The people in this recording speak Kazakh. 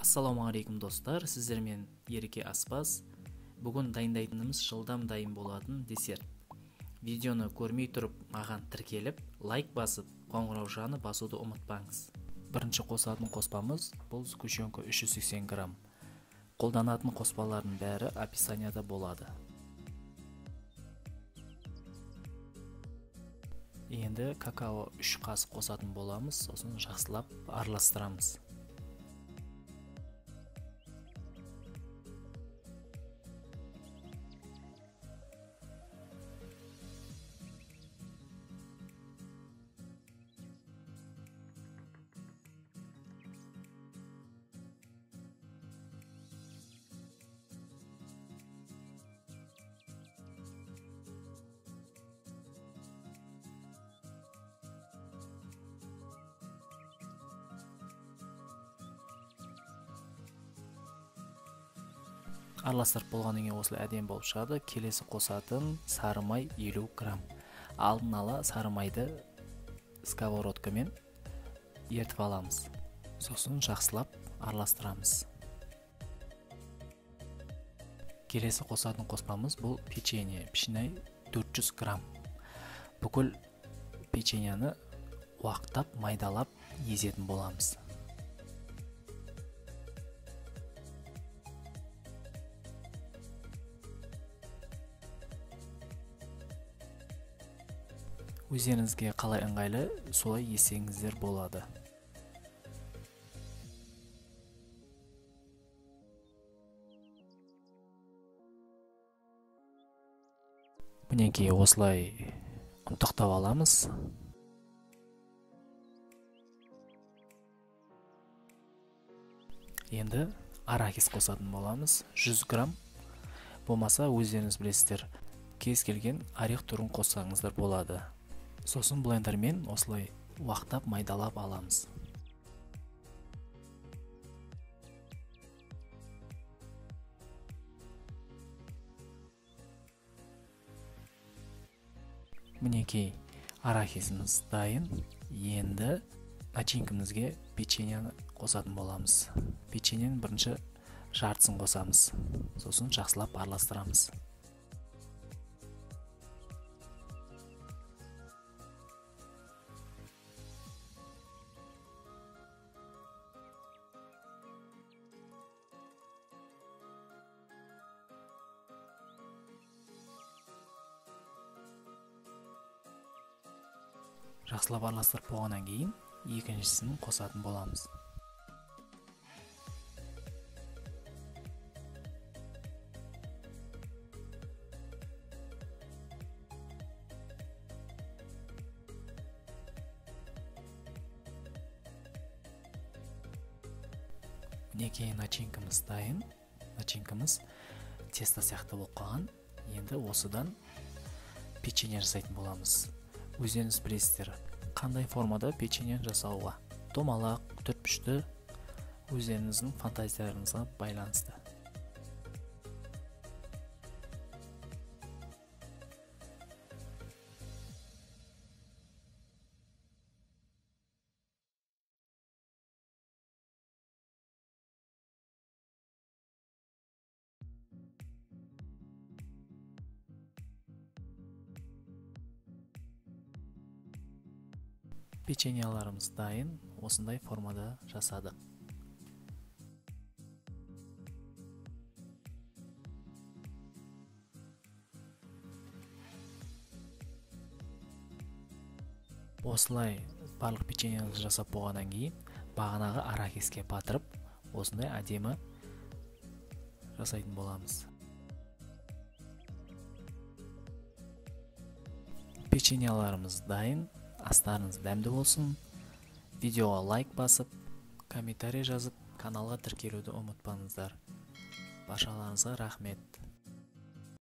Ассалаумағалейкум достар, сіздермен Ереке Аспаз. Бүгін дайындайтынымыз жылдам дайын болатын десерт. Видеоны көрмей тұрып, маған тіркеліп, лайк басып, қоңыраушаны басуды ұмытпаңыз. Бірінші қосатын қоспамыз бұл сгущенка 380 грамм. Қолданатын қоспалардың бәрі описанияда болады. Енді какао 3 қасық қосатын боламыз, сосын жақсылап араластырамыз. Араластырып болғаннан кейін осылай әдемі болып шығады. Келесі қосатын сары май 50 грамм. Алдын ала сары майды сковородкамен ертіп аламыз. Сосын жақсылап араластырамыз. Келесі қосатын қоспамыз бұл печенье. Пішінай 400 грамм. Бүкіл печеньяны уақыттап майдалап езетін боламыз. Өздеріңізге қалай ыңғайлы, солай есеңіздер болады. Мінекей осылай ұнтақтап аламыз. Енді арахис қосатын боламыз. 100 грамм. Болмаса өздеріңіз білесіздер, кез келген орех түрін қоссаңыздар болады. Сосын блендермен осылай уақтап майдалап аламыз. Мінекей арахисіміз дайын. Енді начинкамызге печеньені қосатын боламыз. Печеньенің бірінші жартысын қосамыз. Сосын жақсылап араластырамыз. Жақсылап араластырып болғаннан кейін екіншісін қосатын боламыз. Мінекей начинкамыз дайын. Начинкамыз тесто сияқты болып қалған. Енді осыдан печенье жасайтын боламыз. Өздеріңіз білесіздер, қандай формада печенье жасауға. Домалақ, түртпішті, өздеріңіздің фантазияларыңызға байланысты. Печеньяларымыз дайын, осындай формада жасадық. Осылай барлық печеньяны жасап болғаннан кейін бағанағы арахиске батырып, осындай әдемі жасайтын боламыз. Печеньяларымыз дайын. Астарыңыз дәмді болсын. Видеоға лайк басып, комментарий жазып, каналға тіркелуді ұмытпаңыздар. Баршаларыңызға рахмет.